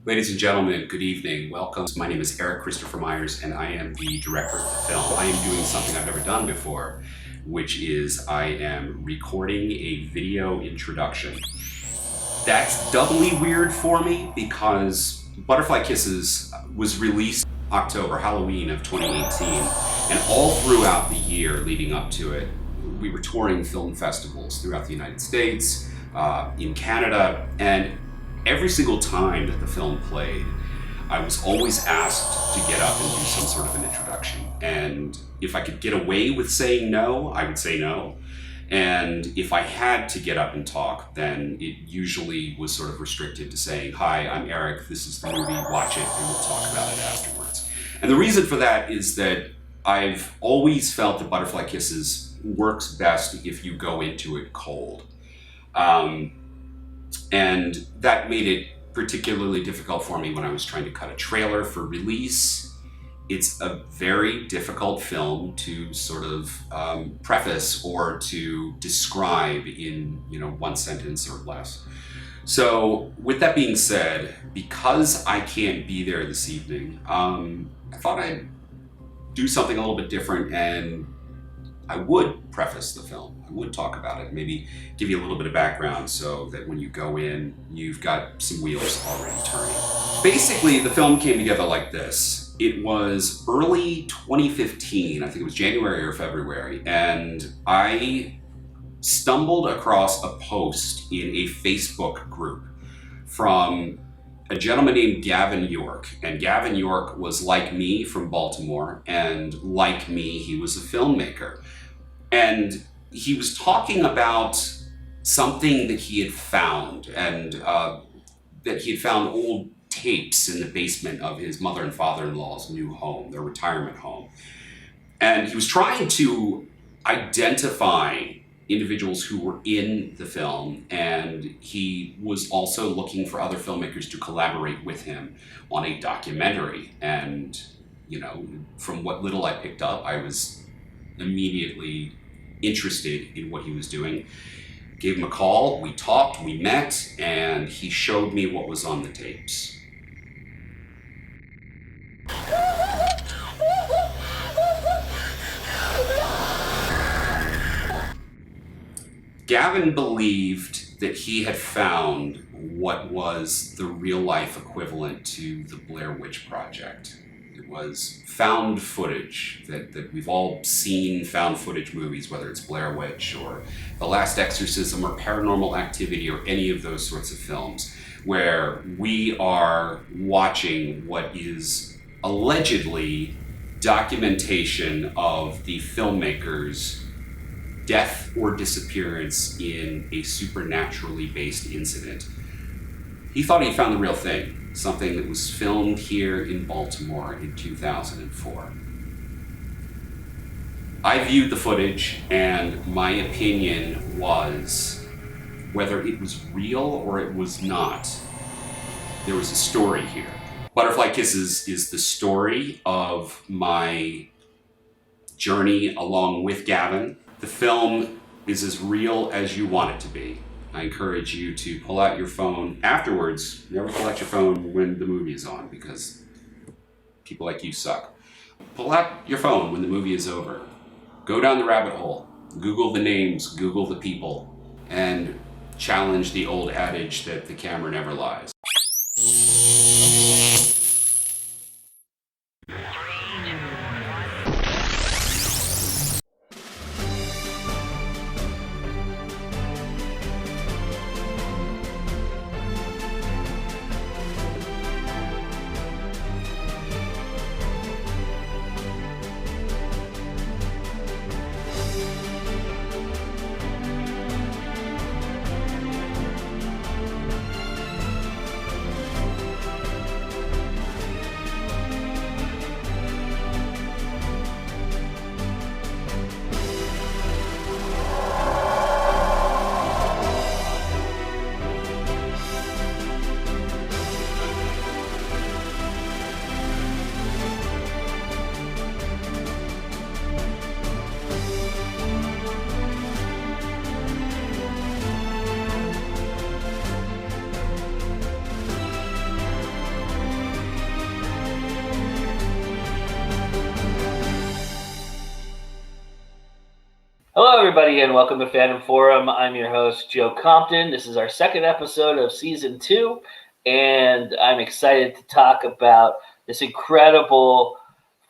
Ladies and gentlemen, good evening. Welcome. My name is Erik Kristopher Myers, and I am the director of the film. I am doing something I've never done before, which is I am recording a video introduction. That's doubly weird for me because Butterfly Kisses was released October, Halloween of 2018, and all throughout the year leading up to it, we were touring film festivals throughout the United States, in Canada, and every single time that the film played, I was always asked to get up and do some sort of an introduction. And if I could get away with saying no, I would say no. And if I had to get up and talk, then it usually was sort of restricted to saying, "Hi, I'm Erik, this is the movie, watch it, and we'll talk about it afterwards." And the reason for that is that I've always felt that Butterfly Kisses works best if you go into it cold. And that made it particularly difficult for me when I was trying to cut a trailer for release. It's a very difficult film to sort of preface or to describe in, one sentence or less. So with that being said, because I can't be there this evening, I thought I'd do something a little bit different, and I would preface the film. I would talk about it, maybe give you a little bit of background so that when you go in, you've got some wheels already turning. Basically, the film came together like this. It was early 2015, I think it was January or February, and I stumbled across a post in a Facebook group from a gentleman named Gavin York. And Gavin York was like me from Baltimore, and like me, he was a filmmaker. And he was talking about something that he had found, and that he had found old tapes in the basement of his mother and father-in-law's new home, their retirement home. And he was trying to identify individuals who were in the film, and he was also looking for other filmmakers to collaborate with him on a documentary. And, from what little I picked up, I was immediately interested in what he was doing. Gave him a call, we talked, we met, and he showed me what was on the tapes. Gavin believed that he had found what was the real-life equivalent to the Blair Witch Project. It was found footage that we've all seen, found footage movies, whether it's Blair Witch or The Last Exorcism or Paranormal Activity or any of those sorts of films, where we are watching what is allegedly documentation of the filmmaker's death or disappearance in a supernaturally based incident. He thought he found the real thing, something that was filmed here in Baltimore in 2004. I viewed the footage, and my opinion was, whether it was real or it was not, there was a story here. Butterfly Kisses is the story of my journey along with Gavin. The film is as real as you want it to be. I encourage you to pull out your phone afterwards. Never pull out your phone when the movie is on, because people like you suck. Pull out your phone when the movie is over. Go down the rabbit hole. Google the names, Google the people, and challenge the old adage that the camera never lies. Hello, everybody, and welcome to Fandom Forum. I'm your host, Joe Compton. This is our second episode of season 2, and I'm excited to talk about this incredible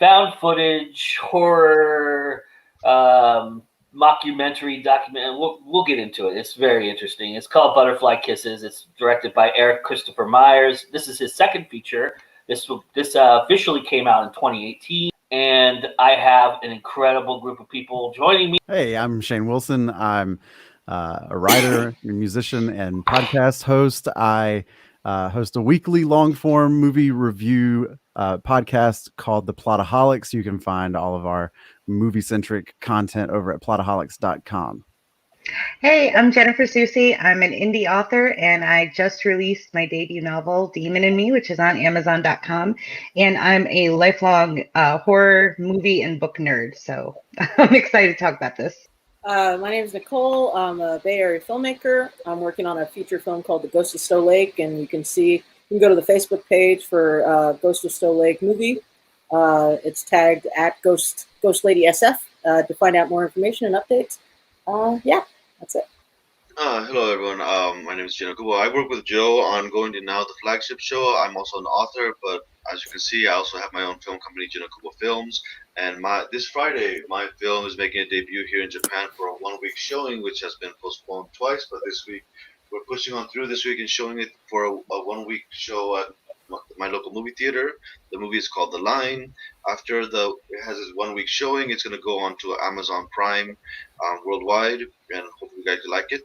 found footage horror mockumentary document. We'll get into it. It's very interesting. It's called Butterfly Kisses. It's directed by Erik Kristopher Myers. This is his second feature. This officially came out in 2018. And I have an incredible group of people joining me. Hey, I'm Shane Wilson. I'm a writer, musician, and podcast host. I host a weekly long form movie review podcast called the PLOTAHOLICS. You can find all of our movie centric content over at plotaholics.com. Hey, I'm Jennifer Soucy. I'm an indie author, and I just released my debut novel, Demon in Me, which is on Amazon.com. And I'm a lifelong horror movie and book nerd, so I'm excited to talk about this. My name is Nicole. I'm a Bay Area filmmaker. I'm working on a feature film called The Ghost of Stowe Lake, and you can go to the Facebook page for Ghost of Stowe Lake movie. It's tagged at Ghost Lady SF to find out more information and updates. Yeah, that's it. Hello everyone. My name is Okubo. I work with Joe on GoIndieNow, the flagship show. I'm also an author, but as you can see, I also have my own film company, Okubo Films. And this Friday, my film is making a debut here in Japan for a 1-week showing, which has been postponed twice. But this week, we're pushing on through this week and showing it for a 1-week show at my local movie theater. The movie is called The Line. After it has its 1-week showing, it's going to go on to Amazon Prime worldwide, and hopefully you guys like it.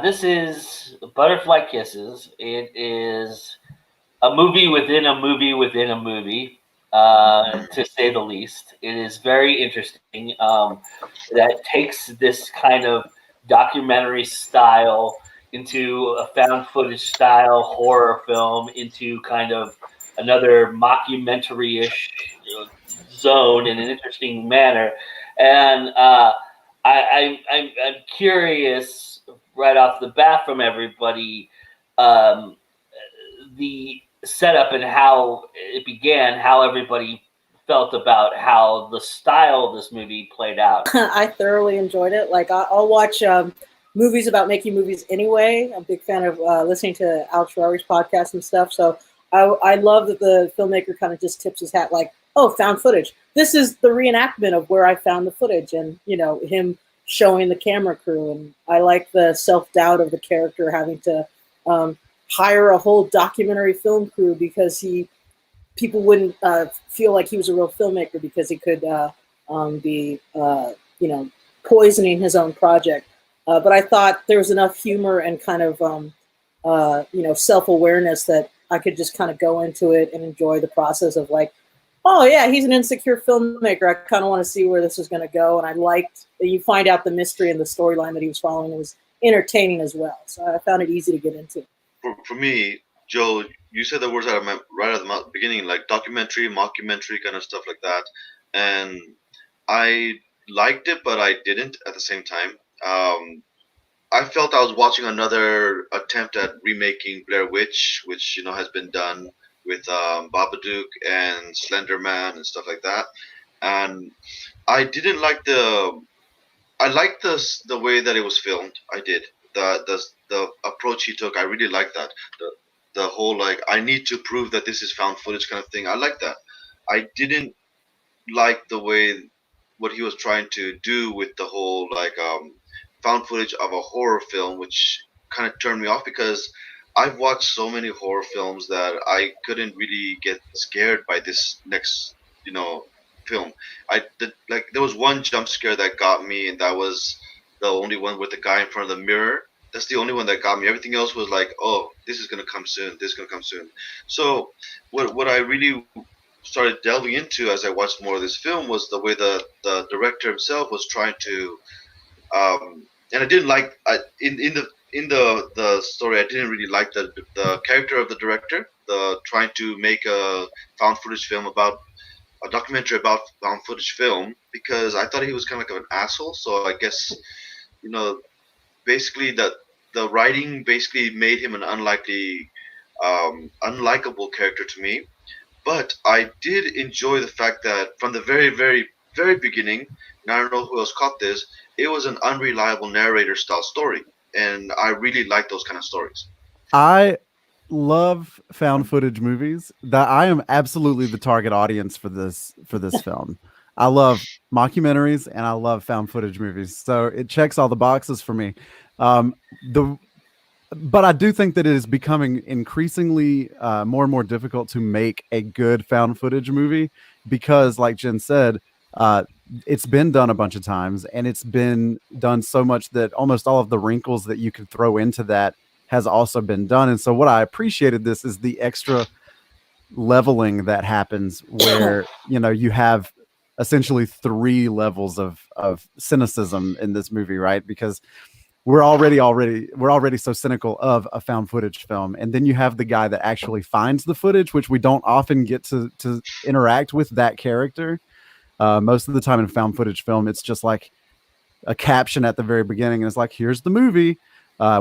This is Butterfly Kisses. It is a movie within a movie within a movie, to say the least. It is very interesting. That takes this kind of documentary style into a found footage style horror film into kind of another mockumentary-ish zone in an interesting manner. And I'm curious right off the bat from everybody, the setup and how it began, how everybody felt about how the style of this movie played out. I thoroughly enjoyed it. Like I'll watch movies about making movies anyway. I'm a big fan of listening to Alex Rory's podcast and stuff. So I love that the filmmaker kind of just tips his hat like, oh, found footage. This is the reenactment of where I found the footage, and him showing the camera crew. And I like the self-doubt of the character having to hire a whole documentary film crew because people wouldn't feel like he was a real filmmaker because he could be poisoning his own project. But I thought there was enough humor and kind of self-awareness that I could just kind of go into it and enjoy the process of like, oh yeah, he's an insecure filmmaker. I kind of want to see where this is going to go. And I liked that you find out the mystery and the storyline that he was following. It was entertaining as well. So I found it easy to get into. For me, Joe, you said the words right at the beginning, like documentary, mockumentary, kind of stuff like that. And I liked it, but I didn't at the same time. I felt I was watching another attempt at remaking Blair Witch, which has been done with Babadook and Slender Man and stuff like that. And I didn't like I liked the way that it was filmed. I did the approach he took. I really liked that. The whole like I need to prove that this is found footage kind of thing. I like that. I didn't like the way what he was trying to do with the whole like found footage of a horror film, which kind of turned me off because I've watched so many horror films that I couldn't really get scared by this next film. There was one jump scare that got me, and that was the only one with the guy in front of the mirror. That's the only one that got me. Everything else was like, oh, this is gonna come soon. This is gonna come soon. So what I really started delving into as I watched more of this film was the way the director himself was trying to, and I didn't like in the story. I didn't really like the character of the director, the trying to make a found footage film about a documentary about found footage film, because I thought he was kind of like an asshole. So I guess basically the writing basically made him an unlikable character to me. But I did enjoy the fact that from the very, very very beginning, and I don't know who else caught this, it was an unreliable narrator style story, and I really like those kind of stories. I love found footage movies. That I am absolutely the target audience for this film. I love mockumentaries and I love found footage movies. So it checks all the boxes for me. The But I do think that it is becoming increasingly more and more difficult to make a good found footage movie because, like Jen said, it's been done a bunch of times and it's been done so much that almost all of the wrinkles that you could throw into that has also been done. And so what I appreciated this is the extra leveling that happens where, you know, you have essentially 3 levels of cynicism in this movie, right? Because we're already so cynical of a found footage film, and then you have the guy that actually finds the footage, which we don't often get to interact with that character. Most of the time in found footage film, it's just like a caption at the very beginning, and it's like, here's the movie.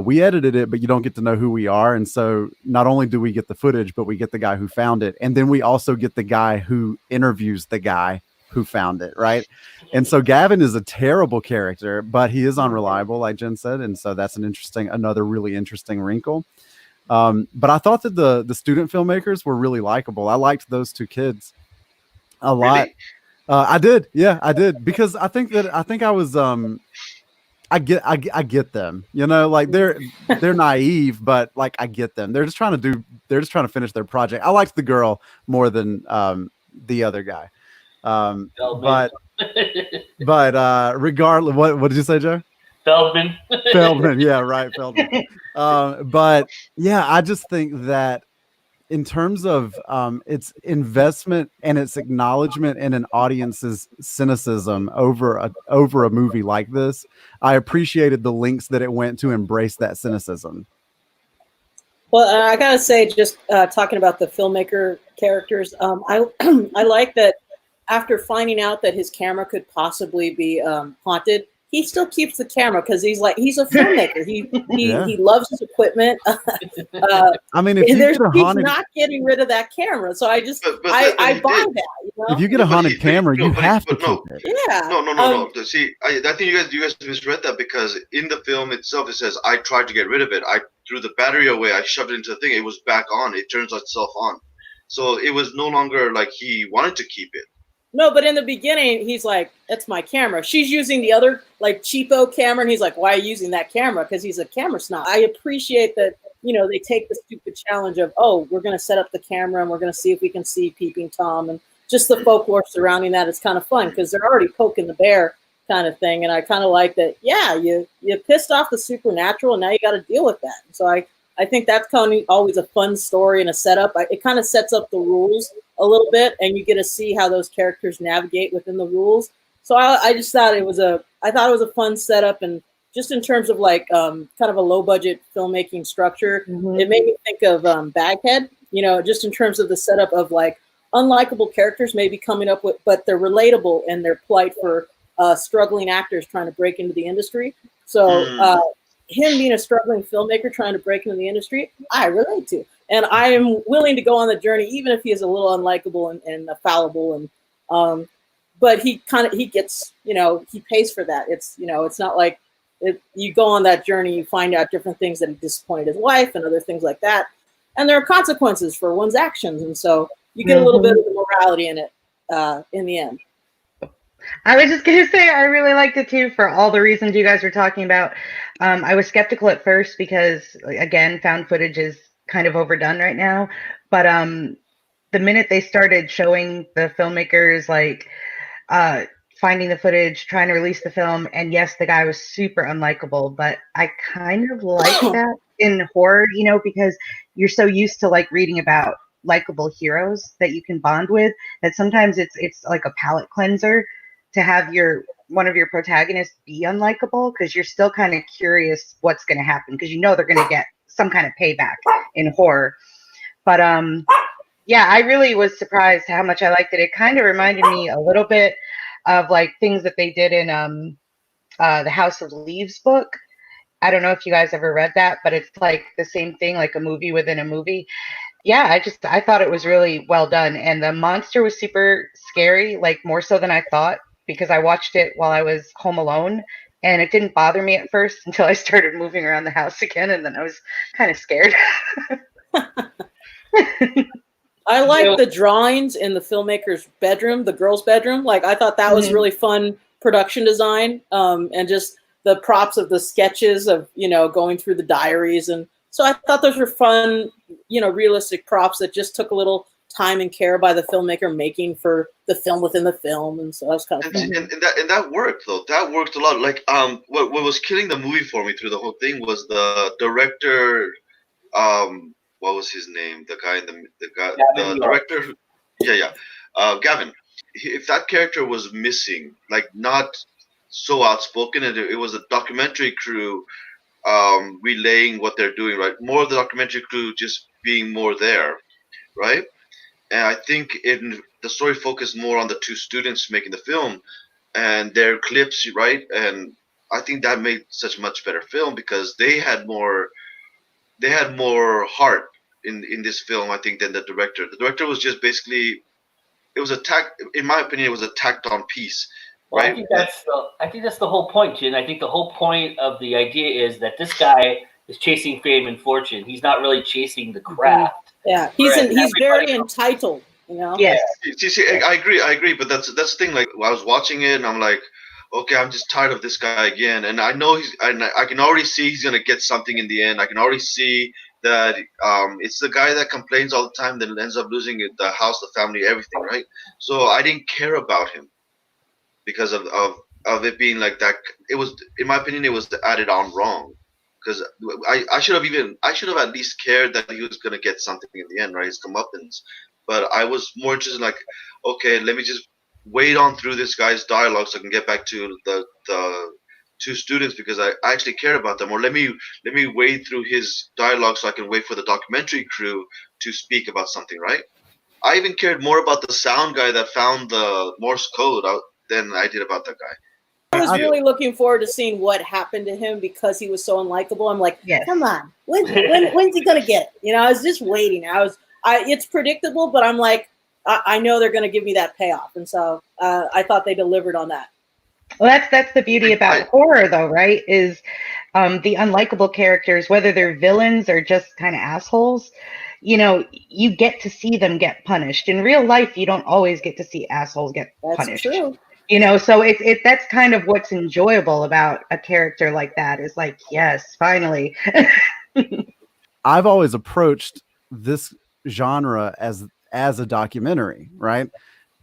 We edited it, but you don't get to know who we are. And so not only do we get the footage, but we get the guy who found it. And then we also get the guy who interviews the guy who found it, right? And so Gavin is a terrible character, but he is unreliable, like Jen said. And so that's another really interesting wrinkle. But I thought that the student filmmakers were really likable. I liked those 2 kids a lot. Really? I did. Yeah, I did. Because I think I was I get them, you know, like they're naive, but like I get them. They're just trying to finish their project. I liked the girl more than the other guy. But regardless, what did you say, Joe? Feldman. Feldman, yeah, right, Feldman. But yeah, I just think that in terms of its investment and its acknowledgement in an audience's cynicism over a movie like this, I appreciated the lengths that it went to embrace that cynicism. Well, I gotta say, just talking about the filmmaker characters, I I like that after finding out that his camera could possibly be haunted, he still keeps the camera because he's a filmmaker. He loves his equipment. I mean, if you get a he's haunted, not getting rid of that camera. So I just But I he buy did. that. You know? if you get a haunted camera, you have to keep it. Yeah. No. See, I think you guys misread that because in the film itself it says I tried to get rid of it. I threw the battery away. I shoved it into the thing. It was back on. It turns itself on. So it was no longer like he wanted to keep it. No, but in the beginning, he's like, "That's my camera." She's using the other like cheapo camera, and he's like, "Why are you using that camera?" Because he's a camera snob. I appreciate that. You know, they take the stupid challenge of, "Oh, we're going to set up the camera and we're going to see if we can see Peeping Tom," and just the folklore surrounding that is kind of fun because they're already poking the bear kind of thing. And I kind of like that. Yeah, you pissed off the supernatural, and now you got to deal with that. So I think that's kind of always a fun story and a setup. It kind of sets up the rules a little bit, and you get to see how those characters navigate within the rules. So I just thought it was a fun setup, and just in terms of like kind of a low budget filmmaking structure, it made me think of Baghead. You know, just in terms of the setup of like unlikable characters maybe coming up with, but they're relatable in their plight for struggling actors trying to break into the industry. So him being a struggling filmmaker trying to break into the industry, I relate to. And I am willing to go on the journey, even if he is a little unlikable and fallible. And but he gets, you know, he pays for that. It's, you know, it's not like you go on that journey, you find out different things that he disappointed his wife and other things like that. And there are consequences for one's actions. And so you get a little bit of the morality in it in the end. I was just going to say, I really liked it too for all the reasons you guys were talking about. I was skeptical at first because, again, found footage is kind of overdone right now. But the minute they started showing the filmmakers, like, finding the footage, trying to release the film, and yes, the guy was super unlikable, but I kind of like that in horror, you know, because you're so used to like reading about likable heroes that you can bond with that sometimes it's like a palate cleanser to have one of your protagonists be unlikable because you're still kind of curious what's going to happen because you know they're going to get some kind of payback in horror. But yeah, I really was surprised how much I liked it. It kind of reminded me a little bit of like things that they did in the House of Leaves book. I don't know if you guys ever read that, but it's like the same thing, like a movie within a movie. Yeah, I thought it was really well done, and the monster was super scary, like more so than I thought. because I watched it while I was home alone, and it didn't bother me at first until I started moving around the house again, and then I was kind of scared. I like the drawings in the filmmaker's bedroom, the girl's bedroom. Like, I thought that was really fun production design, and just the props of the sketches of, going through the diaries. And so I thought those were fun, realistic props that just took a little time and care by the filmmaker making for the film within the film. And so that was kind of fun. And that worked, though. That worked a lot. Like, what was killing the movie for me through the whole thing was the director. What was his name? The director. Gavin. If that character was missing, like not so outspoken, and it was a documentary crew relaying what they're doing, right? More of the documentary crew just being more there, right? And I think the story focused more on the two students making the film and their clips, right? And I think that made such a much better film because they had more heart in this film, I think, than the director. The director was just basically, it was in my opinion, it was a tacked on piece. Well, right? I think that's the whole point, Jin. I think the whole point of the idea is that this guy is chasing fame and fortune. He's not really chasing the craft. Yeah, he's very entitled. Yes. See, I agree, but that's the thing. Like, I was watching it, and I'm like, okay, I'm just tired of this guy again. And I know I can already see he's gonna get something in the end. I can already see that it's the guy that complains all the time that ends up losing the house, the family, everything, right? So I didn't care about him because of it being like that. It was, in my opinion, it was added on wrong. Because I should have at least cared that he was gonna get something in the end, right? His comeuppance. But I was more interested in, like, okay, let me just wait on through this guy's dialogue so I can get back to the two students because I actually care about them. Or let me wade through his dialogue so I can wait for the documentary crew to speak about something, right? I even cared more about the sound guy that found the Morse code than I did about that guy. I was really looking forward to seeing what happened to him because he was so unlikable. I'm like, come on, when's he gonna get it? I was just waiting. It's predictable, but I'm like, I know they're gonna give me that payoff, and so I thought they delivered on that. Well, that's the beauty about horror, though, right? Is the unlikable characters, whether they're villains or just kind of assholes, you get to see them get punished. In real life, you don't always get to see assholes get punished. That's true. So that's kind of what's enjoyable about a character like that is like, yes, finally. I've always approached this genre as a documentary, right?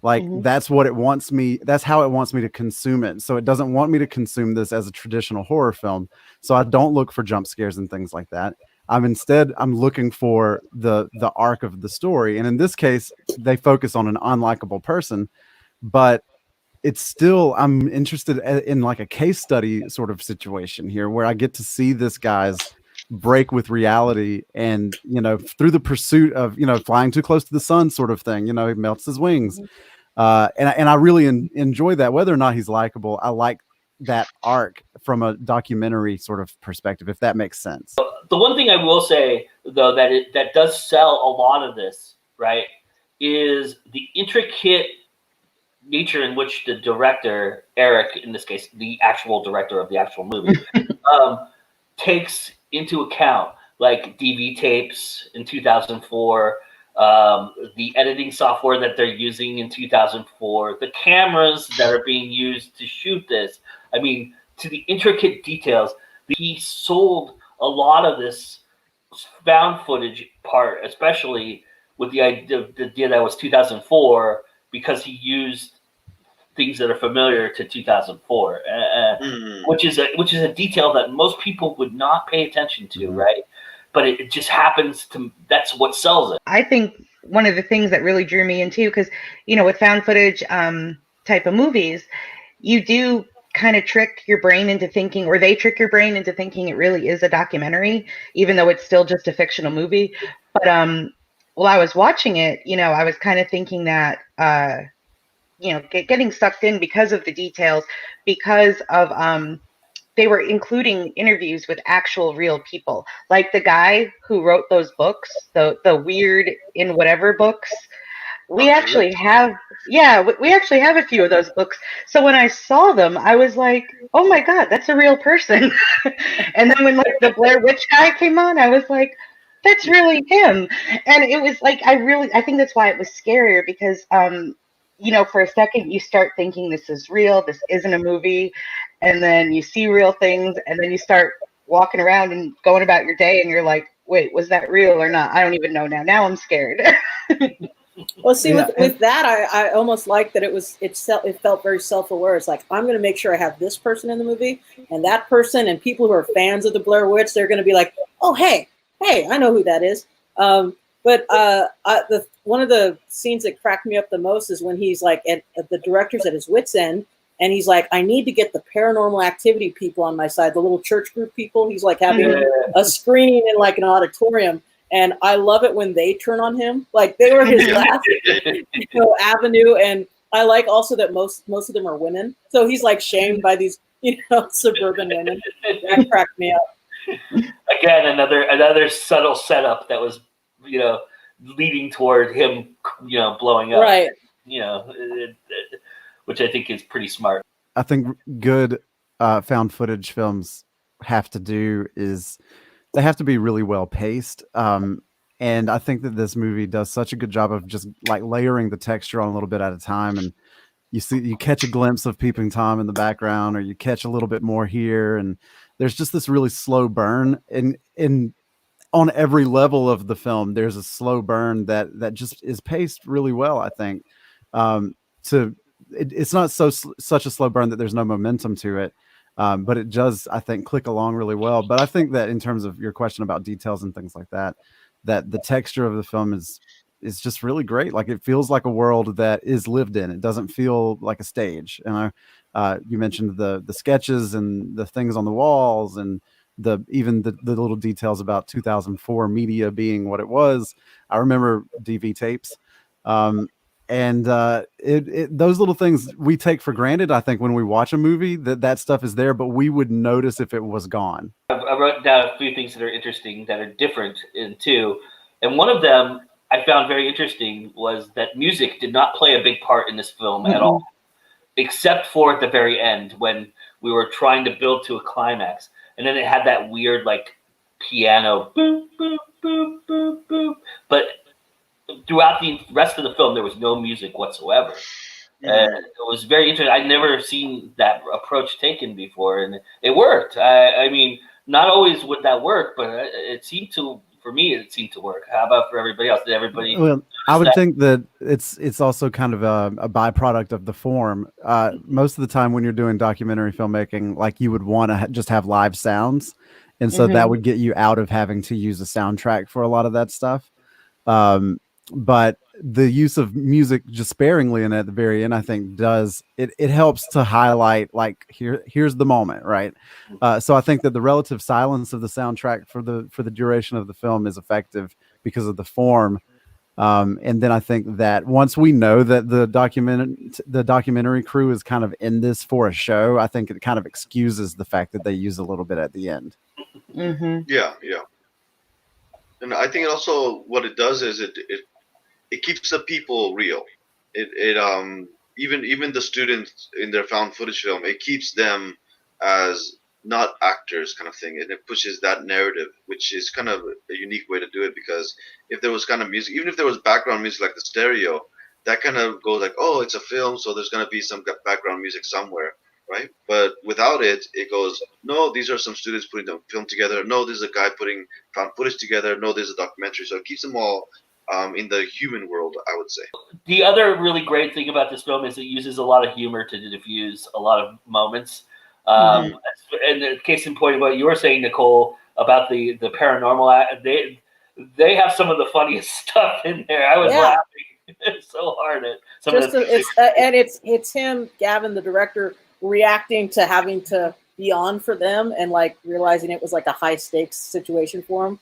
Like that's what it wants me. That's how it wants me to consume it. So it doesn't want me to consume this as a traditional horror film. So I don't look for jump scares and things like that. I'm looking for the arc of the story. And in this case, they focus on an unlikable person, but it's still, I'm interested in like a case study sort of situation here where I get to see this guy's break with reality and, through the pursuit of, flying too close to the sun sort of thing, he melts his wings. And I really enjoy that. Whether or not he's likable, I like that arc from a documentary sort of perspective, if that makes sense. The one thing I will say, though, that does sell a lot of this, right, is the intricate nature in which the director, Erik, in this case, the actual director of the actual movie, takes into account, like DV tapes in 2004, the editing software that they're using in 2004, the cameras that are being used to shoot this. I mean, to the intricate details. He sold a lot of this found footage part, especially with the idea that was 2004, because he used things that are familiar to 2004, which is a detail that most people would not pay attention to, right? But it just happens to, that's what sells it. I think one of the things that really drew me in too, because, with found footage type of movies, you do kind of trick your brain into thinking, or they trick your brain into thinking it really is a documentary, even though it's still just a fictional movie. But while I was watching it, I was kind of thinking that, getting sucked in because of the details, because of they were including interviews with actual real people, like the guy who wrote those books, the weird in whatever books. we actually have, yeah, we actually have a few of those books. So when I saw them, I was like, oh my God, that's a real person. And then when like the Blair Witch guy came on, I was like, that's really him. And it was like, I think that's why it was scarier because, you know, for a second you start thinking this is real, this isn't a movie. And then you see real things and then you start walking around and going about your day and you're like, wait, was that real or not? I don't even know now. Now I'm scared. Well, see, Yeah, with that, I almost like that it felt very self-aware. It's like, I'm going to make sure I have this person in the movie and that person, and people who are fans of the Blair Witch, they're going to be like, oh, hey, I know who that is. But one of the scenes that cracked me up the most is when he's like at the director's at his wit's end, and he's like, I need to get the paranormal activity people on my side, the little church group people. He's like having a screening in like an auditorium. And I love it when they turn on him. Like they were his last avenue. And I like also that most of them are women. So he's like shamed by these, suburban women. That cracked me up. Again, another subtle setup that was, leading toward him, blowing up. Right. Which I think is pretty smart. I think good found footage films have to do is they have to be really well paced. And I think that this movie does such a good job of just like layering the texture on a little bit at a time. And you catch a glimpse of Peeping Tom in the background, or you catch a little bit more here. And there's just this really slow burn. And on every level of the film, there's a slow burn that just is paced really well, I think. It's not such a slow burn that there's no momentum to it. But it does, I think, click along really well. But I think that in terms of your question about details and things like that, that the texture of the film is just really great. Like it feels like a world that is lived in. It doesn't feel like a stage. And you mentioned the sketches and the things on the walls and even the little details about 2004 media being what it was. I remember DV tapes. And those little things we take for granted, I think, when we watch a movie, that stuff is there, but we would notice if it was gone. I wrote down a few things that are interesting, that are different in two. And one of them I found very interesting was that music did not play a big part in this film at all, except for at the very end when we were trying to build to a climax. And then it had that weird, like, piano, boop, boop, boop, boop, boop. But throughout the rest of the film, there was no music whatsoever. It was very interesting. I'd never seen that approach taken before, and it worked. I mean, not always would that work, but it seemed to, for me, it seemed to work. How about for everybody else? Did everybody? Well, I would think that it's also kind of a byproduct of the form. Most of the time when you're doing documentary filmmaking, like you would want to just have live sounds. And so that would get you out of having to use a soundtrack for a lot of that stuff. But the use of music just sparingly and at the very end, I think it helps to highlight like here's the moment, right? So I think that the relative silence of the soundtrack for the duration of the film is effective because of the form. And then I think that once we know that the documentary crew is kind of in this for a show, I think it kind of excuses the fact that they use a little bit at the end. Yeah. And I think also what it does is it keeps the people real. Even the students in their found footage film, it keeps them as not actors kind of thing, and it pushes that narrative, which is kind of a unique way to do it, because if there was kind of music, even if there was background music like the stereo, that kind of goes like, oh, it's a film, so there's going to be some background music somewhere, right? But without it, it goes, no, these are some students putting the film together, no, this is a guy putting found footage together, no, this is a documentary. So it keeps them all in the human world, I would say. The other really great thing about this film is it uses a lot of humor to diffuse a lot of moments. And the case in point of what you were saying, Nicole, about the paranormal, they have some of the funniest stuff in there. I was laughing so hard at some of the it's him, Gavin, the director, reacting to having to be on for them and like realizing it was like a high stakes situation for him.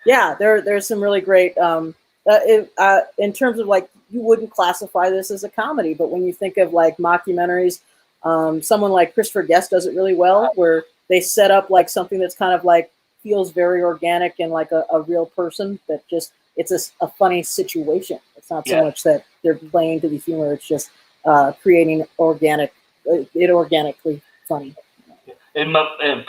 There's some really great in terms of like, you wouldn't classify this as a comedy, but when you think of like mockumentaries, someone like Christopher Guest does it really well, where they set up like something that's kind of like feels very organic and like a real person that just it's a funny situation. It's not so much that they're playing to the humor; it's just creating organically funny. In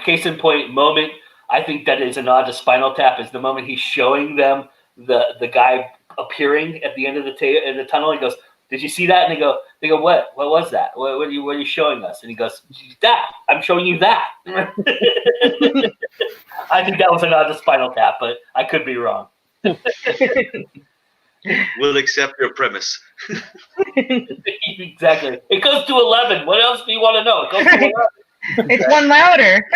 case in point moment, I think that is a nod to Spinal Tap. Is the moment he's showing them the guy appearing at the end of the tunnel. He goes, "Did you see that?" And they go, "What? What was that? What are you showing us?" And he goes, "That. I'm showing you that." I think that was a nod to Spinal Tap, but I could be wrong. We'll accept your premise. Exactly. It goes to 11. What else do you want to know? It goes to 11. It's one louder.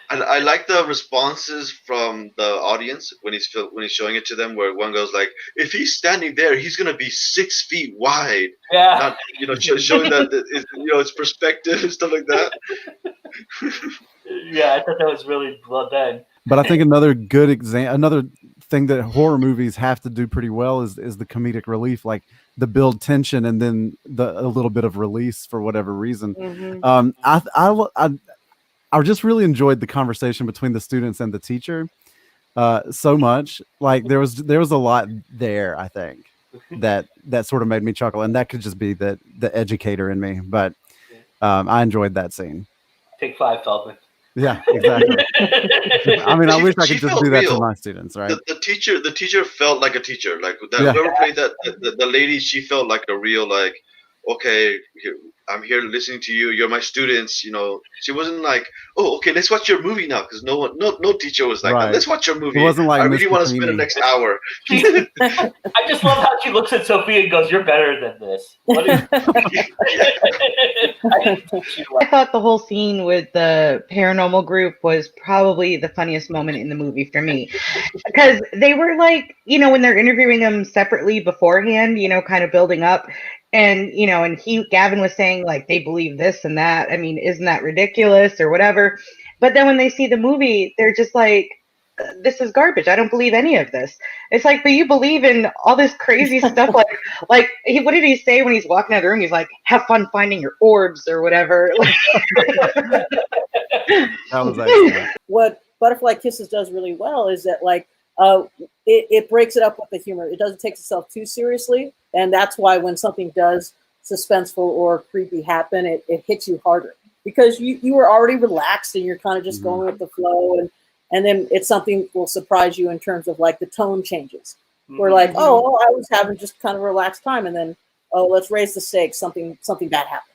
And I like the responses from the audience when he's showing it to them, where one goes like, "If he's standing there, he's gonna be 6 feet wide." Yeah. Not, showing that it's perspective and stuff like that. Yeah, I thought that was really well done. But I think another thing that horror movies have to do pretty well is the comedic relief, like the build tension and then a little bit of release for whatever reason. Mm-hmm. I just really enjoyed the conversation between the students and the teacher so much. Like there was a lot there, I think, that sort of made me chuckle, and that could just be the educator in me. But I enjoyed that scene. Take 5, Feldman. Yeah, exactly. I mean, I wish I could just do that to my students, right? The teacher felt like a teacher. Like whoever played that, the lady, she felt like a real, like, okay, I'm here listening to you. You're my students. She wasn't like, oh, okay, let's watch your movie now, because no teacher was like, right. Let's watch your movie. It wasn't like I really want to spend the next hour. I just love how she looks at Sophia and goes, "You're better than this." I thought the whole scene with the paranormal group was probably the funniest moment in the movie for me, because they were like, when they're interviewing them separately beforehand, kind of building up. And, Gavin was saying, like, they believe this and that. I mean, isn't that ridiculous or whatever? But then when they see the movie, they're just like, this is garbage. I don't believe any of this. It's like, but you believe in all this crazy stuff. What did he say when he's walking out of the room? He's like, have fun finding your orbs or whatever. That was excellent. What Butterfly Kisses does really well is that, like, it breaks it up with the humor. It doesn't take itself too seriously. And that's why when something does suspenseful or creepy happen, it hits you harder, because you were already relaxed and you're kind of just going with the flow. And then it's something will surprise you in terms of, like, the tone changes. We're like, oh, I was having just kind of a relaxed time. And then, oh, let's raise the stakes. Something bad happens,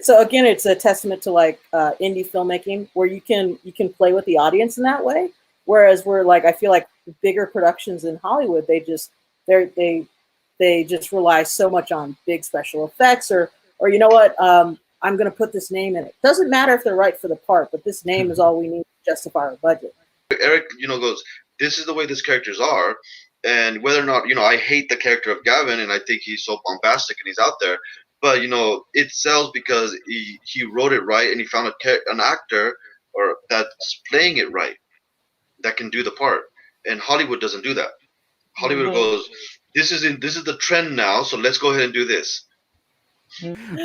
So again, it's a testament to, like, indie filmmaking, where you can play with the audience in that way. Whereas we're like, I feel like bigger productions in Hollywood, they just rely so much on big special effects, or you know what, I'm going to put this name in it. Doesn't matter if they're right for the part, but this name is all we need to justify our budget. Erik, goes, this is the way these characters are, and whether or not, I hate the character of Gavin, and I think he's so bombastic and he's out there, but it sells because he wrote it right, and he found an actor or that's playing it right, that can do the part. And Hollywood doesn't do that. Hollywood goes, this is the trend now, so let's go ahead and do this.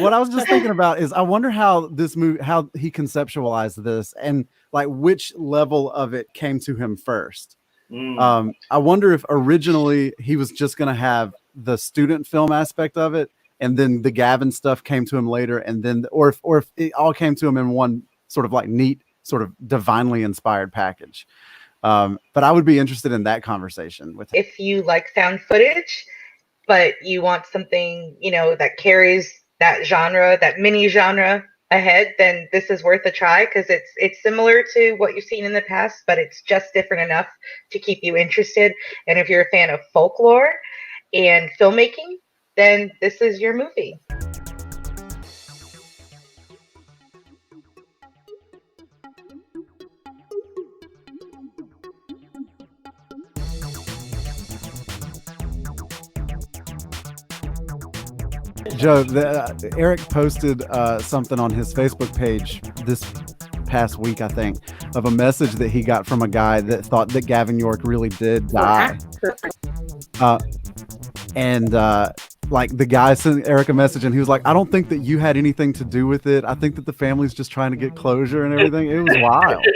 What I was just thinking about is, I wonder how how he conceptualized this, and like which level of it came to him first. I wonder if originally he was just going to have the student film aspect of it, and then the Gavin stuff came to him later, and then or if it all came to him in one sort of like neat, sort of divinely inspired package. But I would be interested in that conversation with him. If you like found footage, but you want something, that carries that genre, that mini genre ahead, then this is worth a try, because it's similar to what you've seen in the past, but it's just different enough to keep you interested. And if you're a fan of folklore and filmmaking, then this is your movie. Joe, Erik posted something on his Facebook page this past week, I think, of a message that he got from a guy that thought that Gavin York really did die. Like the guy sent Erik a message, and he was like, I don't think that you had anything to do with it. I think that the family's just trying to get closure and everything. It was wild.